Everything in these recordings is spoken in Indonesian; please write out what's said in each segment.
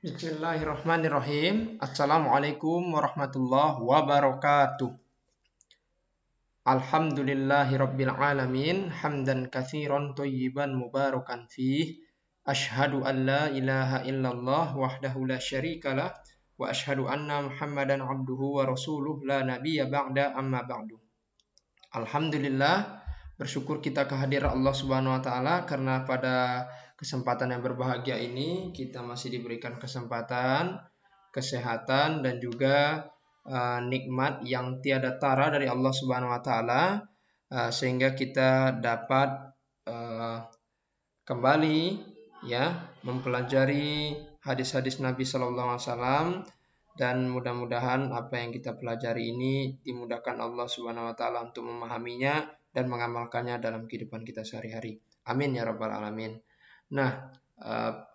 Bismillahirrahmanirrahim. Assalamualaikum warahmatullahi wabarakatuh. Alhamdulillahirabbil alamin, hamdan katsiran thayyiban mubarakan fih. Asyhadu an la ilaha illallah wahdahu la syarikalah wa asyhadu anna Muhammadan abduhu wa rasuluh la nabiyya ba'da amma ba'du. Alhamdulillah, bersyukur kita kehadiran Allah Subhanahu wa taala karena pada kesempatan yang berbahagia ini kita masih diberikan kesempatan, kesehatan dan juga nikmat yang tiada tara dari Allah Subhanahu wa taala, sehingga kita dapat kembali ya mempelajari hadis-hadis Nabi Sallallahu Alaihi Wasallam, dan mudah-mudahan apa yang kita pelajari ini dimudahkan Allah Subhanahu wa taala untuk memahaminya dan mengamalkannya dalam kehidupan kita sehari-hari. Amin ya rabbal alamin. Nah,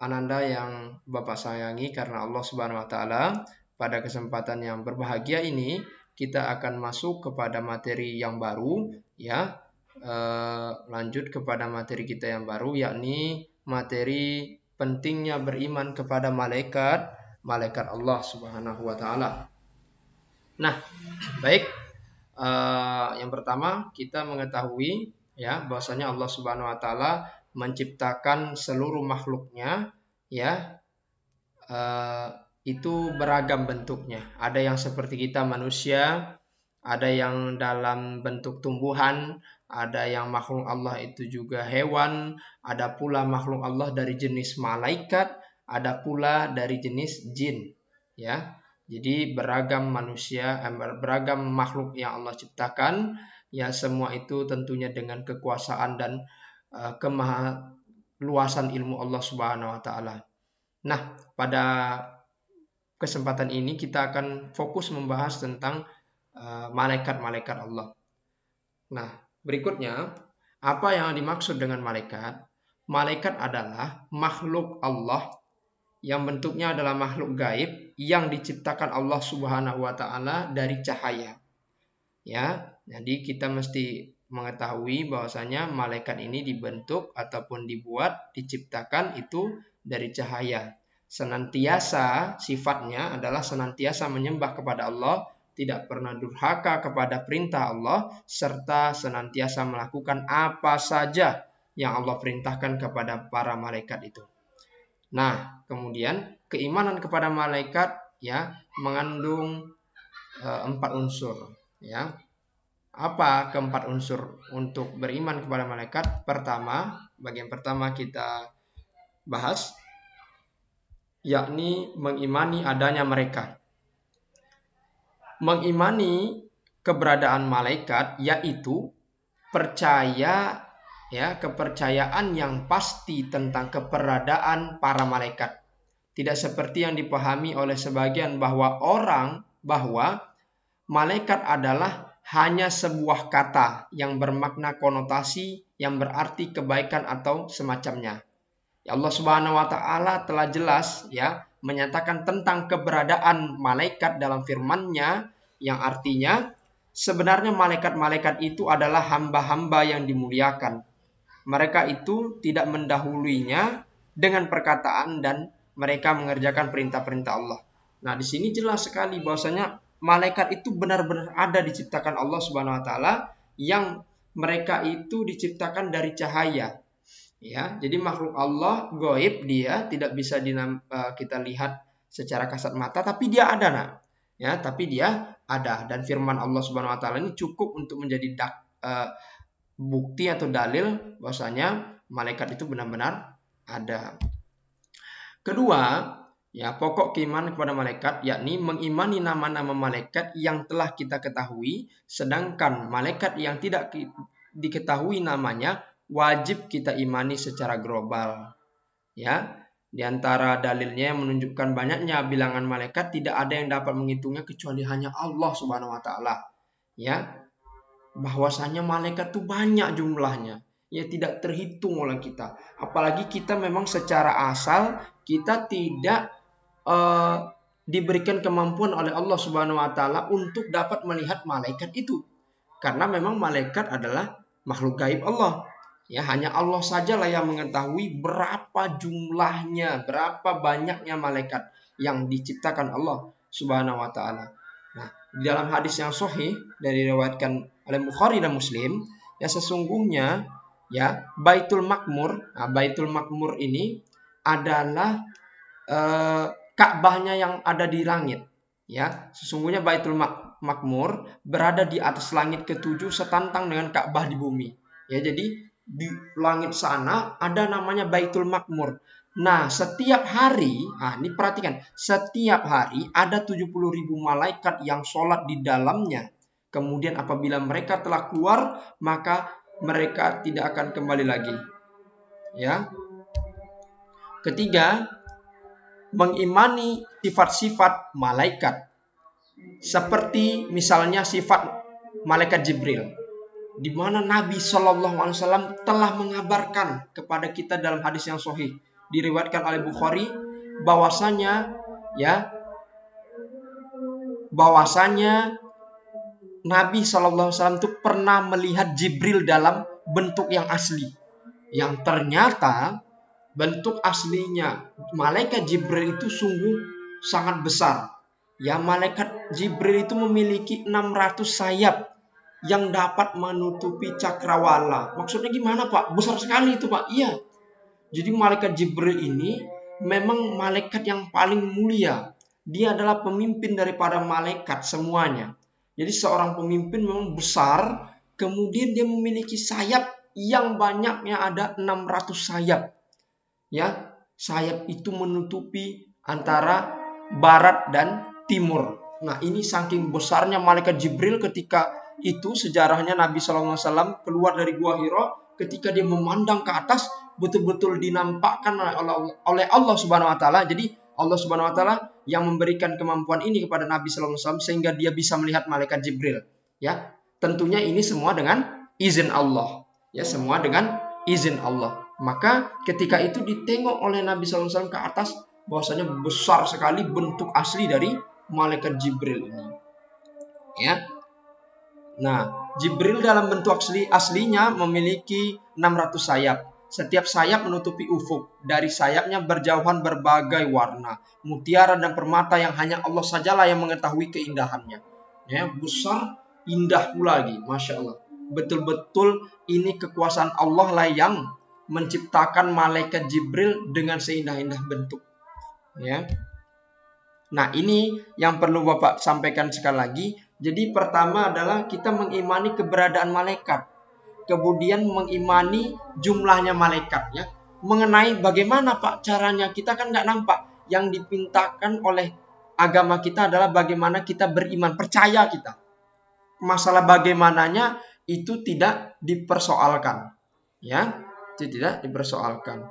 ananda yang Bapak sayangi karena Allah Subhanahu wa taala, pada kesempatan yang berbahagia ini kita akan masuk kepada materi yang baru ya. Lanjut kepada materi kita yang baru, yakni materi pentingnya beriman kepada malaikat Allah Subhanahu wa taala. Nah, baik. Yang pertama kita mengetahui ya bahwasanya Allah Subhanahu wa taala menciptakan seluruh makhluknya ya, itu beragam bentuknya. Ada yang seperti kita manusia, ada yang dalam bentuk tumbuhan, ada yang makhluk Allah itu juga hewan, ada pula makhluk Allah dari jenis malaikat, ada pula dari jenis jin ya. Jadi beragam manusia, beragam makhluk yang Allah ciptakan ya, semua itu tentunya dengan kekuasaan dan kemahaluasan ilmu Allah Subhanahu wa taala. Nah, pada kesempatan ini kita akan fokus membahas tentang malaikat-malaikat Allah. Nah, berikutnya, apa yang dimaksud dengan malaikat? Malaikat adalah makhluk Allah yang bentuknya adalah makhluk gaib yang diciptakan Allah Subhanahu wa taala dari cahaya. Ya, jadi kita mesti mengetahui bahwasanya malaikat ini dibentuk ataupun dibuat, diciptakan itu dari cahaya. Senantiasa sifatnya adalah senantiasa menyembah kepada Allah, tidak pernah durhaka kepada perintah Allah, serta senantiasa melakukan apa saja yang Allah perintahkan kepada para malaikat itu. Nah, kemudian keimanan kepada malaikat ya mengandung 4 unsur ya. Apa keempat unsur untuk beriman kepada malaikat? Pertama, bagian pertama kita bahas yakni mengimani adanya mereka. Mengimani keberadaan malaikat yaitu percaya ya, kepercayaan yang pasti tentang keberadaan para malaikat. Tidak seperti yang dipahami oleh sebagian bahwa malaikat adalah hanya sebuah kata yang bermakna konotasi yang berarti kebaikan atau semacamnya. Ya, Allah Subhanahu wa taala telah jelas ya menyatakan tentang keberadaan malaikat dalam firman-Nya yang artinya sebenarnya malaikat-malaikat itu adalah hamba-hamba yang dimuliakan. Mereka itu tidak mendahuluinya dengan perkataan dan mereka mengerjakan perintah-perintah Allah. Nah, di sini jelas sekali bahwasanya malaikat itu benar-benar ada diciptakan Allah Subhanahu wa taala, yang mereka itu diciptakan dari cahaya. Ya, jadi makhluk Allah gaib, dia tidak bisa kita lihat secara kasat mata, tapi dia ada, nah. Ya, tapi dia ada, dan firman Allah Subhanahu wa taala ini cukup untuk menjadi bukti atau dalil bahwasanya malaikat itu benar-benar ada. Kedua, ya pokok keimanan kepada malaikat yakni mengimani nama-nama malaikat yang telah kita ketahui, sedangkan malaikat yang tidak diketahui namanya wajib kita imani secara global. Ya, di antara dalilnya yang menunjukkan banyaknya bilangan malaikat, tidak ada yang dapat menghitungnya kecuali hanya Allah Subhanahu wa taala. Ya, bahwasanya malaikat itu banyak jumlahnya, ya tidak terhitung oleh kita. Apalagi kita memang secara asal kita tidak diberikan kemampuan oleh Allah Subhanahu wa taala untuk dapat melihat malaikat itu. Karena memang malaikat adalah makhluk gaib Allah. Ya, hanya Allah sajalah yang mengetahui berapa jumlahnya, berapa banyaknya malaikat yang diciptakan Allah Subhanahu wa taala. Nah, di dalam hadis yang sahih dari diriwayatkan oleh Bukhari dan Muslim, ya sesungguhnya ya Baitul Makmur, nah, Baitul Makmur ini adalah Ka'bahnya yang ada di langit. Ya, sesungguhnya Baitul Makmur berada di atas langit ketujuh setantang dengan Ka'bah di bumi. Ya, jadi di langit sana ada namanya Baitul Makmur. Nah, setiap hari, ini perhatikan, setiap hari ada 70.000 malaikat yang sholat di dalamnya. Kemudian apabila mereka telah keluar, maka mereka tidak akan kembali lagi. Ya. Ketiga, mengimani sifat-sifat malaikat. Seperti misalnya sifat malaikat Jibril, di mana Nabi Shallallahu Alaihi Wasallam telah mengabarkan kepada kita dalam hadis yang sahih diriwayatkan oleh Bukhari bahwasanya Nabi Shallallahu Alaihi Wasallam itu pernah melihat Jibril dalam bentuk yang asli, yang ternyata bentuk aslinya malaikat Jibril itu sungguh sangat besar. Ya, malaikat Jibril itu memiliki 600 sayap yang dapat menutupi cakrawala. Maksudnya gimana, Pak? Besar sekali itu, Pak. Iya. Jadi malaikat Jibril ini memang malaikat yang paling mulia. Dia adalah pemimpin daripada malaikat semuanya. Jadi seorang pemimpin memang besar, kemudian dia memiliki sayap yang banyaknya ada 600 sayap. Ya, sayap itu menutupi antara barat dan timur. Nah, ini saking besarnya malaikat Jibril ketika itu sejarahnya Nabi SAW keluar dari Gua Hira, ketika dia memandang ke atas betul-betul dinampakkan oleh Allah Subhanahu wa taala. Jadi Allah Subhanahu wa taala yang memberikan kemampuan ini kepada Nabi SAW sehingga dia bisa melihat malaikat Jibril. Ya, tentunya ini semua dengan izin Allah. Ya, semua dengan izin Allah. Maka ketika itu ditengok oleh Nabi SAW ke atas, bahwasanya besar sekali bentuk asli dari malaikat Jibril ini. Ya. Nah, Jibril dalam bentuk aslinya memiliki 600 sayap. Setiap sayap menutupi ufuk. Dari sayapnya berjauhan berbagai warna, mutiara dan permata yang hanya Allah sajalah yang mengetahui keindahannya. Ya, besar, indah pula lagi, Masya Allah. Betul-betul ini kekuasaan Allah lah yang menciptakan malaikat Jibril dengan seindah-indah bentuk. Ya. Nah, ini yang perlu Bapak sampaikan sekali lagi. Jadi pertama adalah kita mengimani keberadaan malaikat. Kemudian mengimani jumlahnya malaikat. Ya. Mengenai bagaimana Pak caranya, kita kan nggak nampak. Yang dipintakan oleh agama kita adalah bagaimana kita beriman, percaya kita. Masalah bagaimananya itu tidak dipersoalkan. Ya, itu tidak dipersoalkan.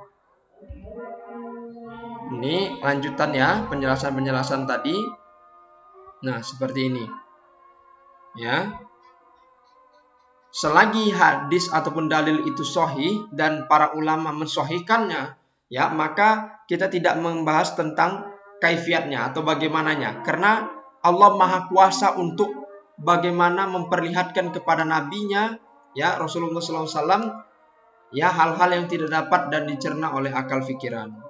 Ini lanjutan ya, penjelasan-penjelasan tadi. Nah, seperti ini. Ya. Selagi hadis ataupun dalil itu sahih dan para ulama mensahihkannya, ya, maka kita tidak membahas tentang kaifiatnya atau bagaimananya, karena Allah Maha Kuasa untuk bagaimana memperlihatkan kepada nabinya, ya, Rasulullah SAW, ya, hal-hal yang tidak dapat dan dicerna oleh akal pikiran.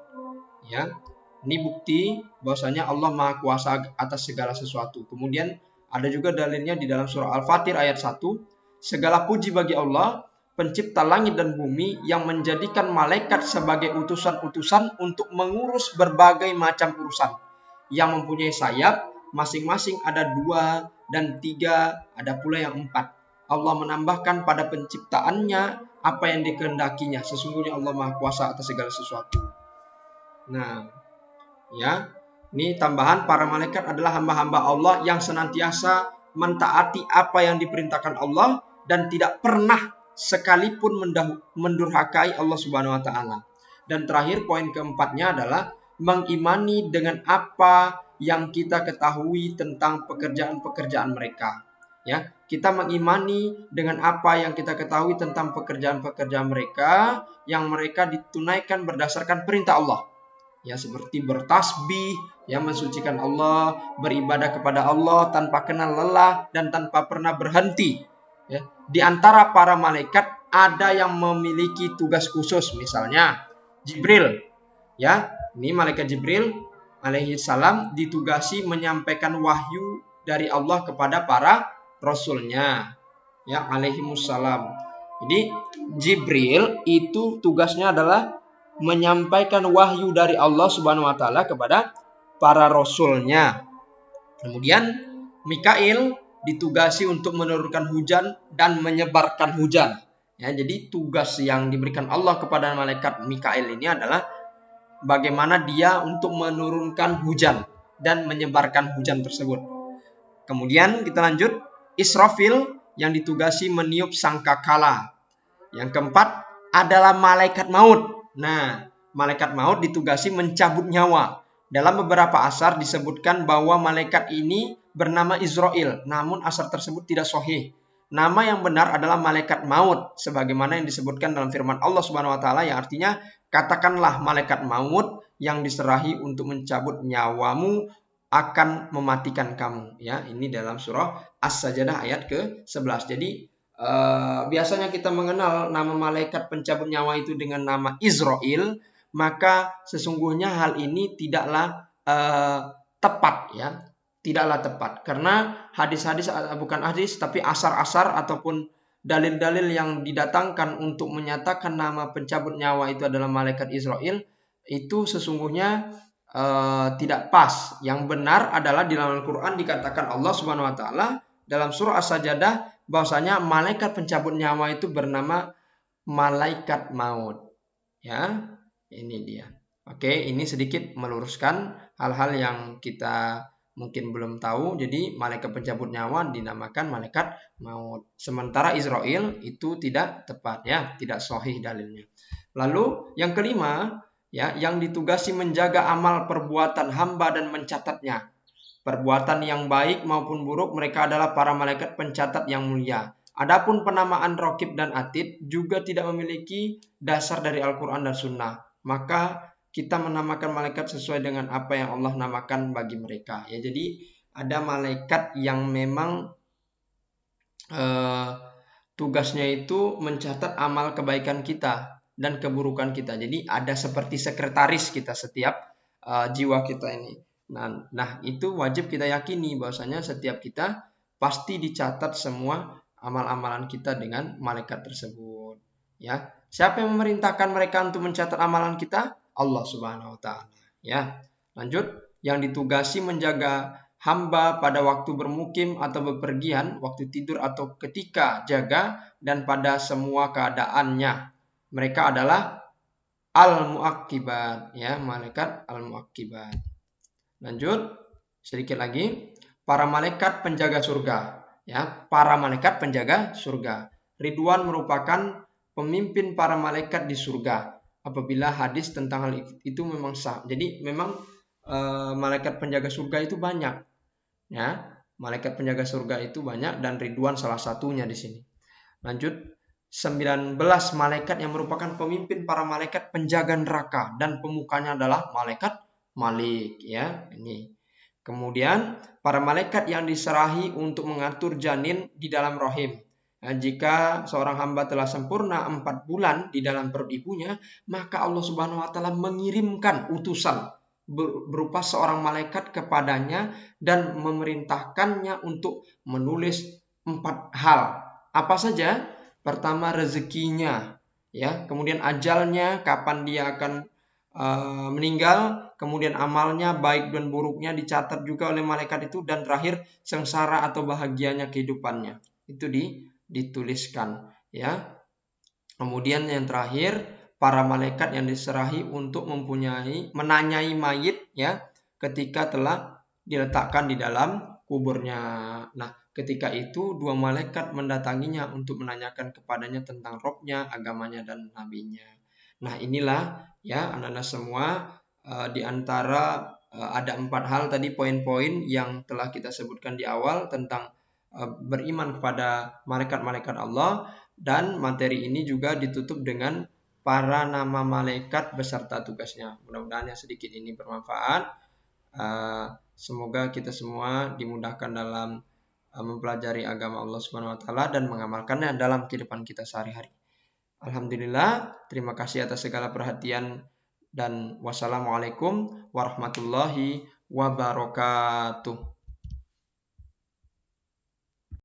Ya, ini bukti bahwasanya Allah Maha Kuasa atas segala sesuatu. Kemudian ada juga dalilnya di dalam surah Al-Fatir ayat 1. Segala puji bagi Allah, pencipta langit dan bumi, yang menjadikan malaikat sebagai utusan-utusan untuk mengurus berbagai macam urusan. Yang mempunyai sayap, masing-masing ada 2 dan 3, ada pula yang 4. Allah menambahkan pada penciptaannya apa yang dikehendakinya. Sesungguhnya Allah Maha Kuasa atas segala sesuatu. Nah, ya, ini tambahan, para malaikat adalah hamba-hamba Allah yang senantiasa mentaati apa yang diperintahkan Allah dan tidak pernah sekalipun mendurhakai Allah Subhanahu wa taala. Dan terakhir, poin keempatnya adalah mengimani dengan apa yang kita ketahui tentang pekerjaan-pekerjaan mereka. Ya, kita mengimani dengan apa yang kita ketahui tentang pekerjaan-pekerjaan mereka yang mereka ditunaikan berdasarkan perintah Allah. Ya, seperti bertasbih, yang mensucikan Allah, beribadah kepada Allah tanpa kenal lelah dan tanpa pernah berhenti. Ya. Di antara para malaikat ada yang memiliki tugas khusus, misalnya Jibril, ya. Ini malaikat Jibril alaihi salam ditugasi menyampaikan wahyu dari Allah kepada para rasulnya, ya, alaihimussalam. Jadi Jibril itu tugasnya adalah menyampaikan wahyu dari Allah Subhanahu wa taala kepada para rasulnya. Kemudian Mikail ditugasi untuk menurunkan hujan dan menyebarkan hujan. Ya, jadi tugas yang diberikan Allah kepada malaikat Mikail ini adalah bagaimana dia untuk menurunkan hujan dan menyebarkan hujan tersebut. Kemudian kita lanjut, Israfil yang ditugasi meniup sangkakala. Yang keempat adalah malaikat maut. Nah, malaikat maut ditugasi mencabut nyawa. Dalam beberapa asar disebutkan bahwa malaikat ini bernama Israel, namun asar tersebut tidak sahih. Nama yang benar adalah malaikat maut, sebagaimana yang disebutkan dalam firman Allah Subhanahu wa taala yang artinya, katakanlah malaikat maut yang diserahi untuk mencabut nyawamu akan mematikan kamu. Ya, ini dalam surah As-Sajdah ayat ke-11. Jadi biasanya kita mengenal nama malaikat pencabut nyawa itu dengan nama Israel, maka sesungguhnya hal ini tidaklah tepat, ya, tidaklah tepat, karena hadis-hadis, bukan hadis tapi asar-asar ataupun dalil-dalil yang didatangkan untuk menyatakan nama pencabut nyawa itu adalah malaikat Israel itu sesungguhnya tidak pas. Yang benar adalah di dalam Al-Quran dikatakan Allah Subhanahu wa taala dalam surah As-Sajdah bahwasanya malaikat pencabut nyawa itu bernama malaikat maut. Ya, ini dia. Oke, ini sedikit meluruskan hal-hal yang kita mungkin belum tahu. Jadi malaikat pencabut nyawa dinamakan malaikat maut. Sementara Israel itu tidak tepat, ya, tidak sahih dalilnya. Lalu yang kelima, ya, yang ditugasi menjaga amal perbuatan hamba dan mencatatnya. Perbuatan yang baik maupun buruk mereka adalah para malaikat pencatat yang mulia. Adapun penamaan Raqib dan Atid juga tidak memiliki dasar dari Al-Quran dan Sunnah. Maka kita menamakan malaikat sesuai dengan apa yang Allah namakan bagi mereka. Ya, jadi ada malaikat yang memang tugasnya itu mencatat amal kebaikan kita dan keburukan kita. Jadi ada seperti sekretaris kita setiap jiwa kita ini. Nah, itu wajib kita yakini bahwasanya setiap kita pasti dicatat semua amal-amalan kita dengan malaikat tersebut. Ya, siapa yang memerintahkan mereka untuk mencatat amalan kita? Allah Subhanahu wa taala. Ya, lanjut, yang ditugasi menjaga hamba pada waktu bermukim atau bepergian, waktu tidur atau ketika jaga, dan pada semua keadaannya. Mereka adalah al-mu'aqibat, ya, malaikat al-mu'aqibat. Lanjut sedikit lagi, para malaikat penjaga surga, ya, para malaikat penjaga surga. Ridwan merupakan pemimpin para malaikat di surga apabila hadis tentang hal itu memang sah. Jadi memang malaikat penjaga surga itu banyak, ya, malaikat penjaga surga itu banyak dan Ridwan salah satunya di sini. Lanjut, 19 malaikat yang merupakan pemimpin para malaikat penjaga neraka dan pemukanya adalah malaikat Malik, ya, ini. Kemudian para malaikat yang diserahi untuk mengatur janin di dalam rahim. Nah, jika seorang hamba telah sempurna 4 bulan di dalam perut ibunya, maka Allah Subhanahu wa taala mengirimkan utusan berupa seorang malaikat kepadanya dan memerintahkannya untuk menulis 4 hal. Apa saja? Pertama, rezekinya, ya, kemudian ajalnya, kapan dia akan meninggal, kemudian amalnya baik dan buruknya dicatat juga oleh malaikat itu, dan terakhir sengsara atau bahagianya kehidupannya itu dituliskan, ya. Kemudian yang terakhir, para malaikat yang diserahi untuk menanyai mayit, ya, ketika telah diletakkan di dalam kuburnya. Nah, ketika itu dua malaikat mendatanginya untuk menanyakan kepadanya tentang robnya, agamanya, dan nabinya. Nah, inilah, ya, anak-anak semua, di antara ada 4 hal tadi poin-poin yang telah kita sebutkan di awal tentang beriman kepada malaikat-malaikat Allah, dan materi ini juga ditutup dengan para nama malaikat beserta tugasnya. Mudah-mudahan yang sedikit ini bermanfaat. Semoga kita semua dimudahkan dalam mempelajari agama Allah Subhanahu wa taala dan mengamalkannya dalam kehidupan kita sehari-hari. Alhamdulillah, terima kasih atas segala perhatian dan wassalamualaikum warahmatullahi wabarakatuh.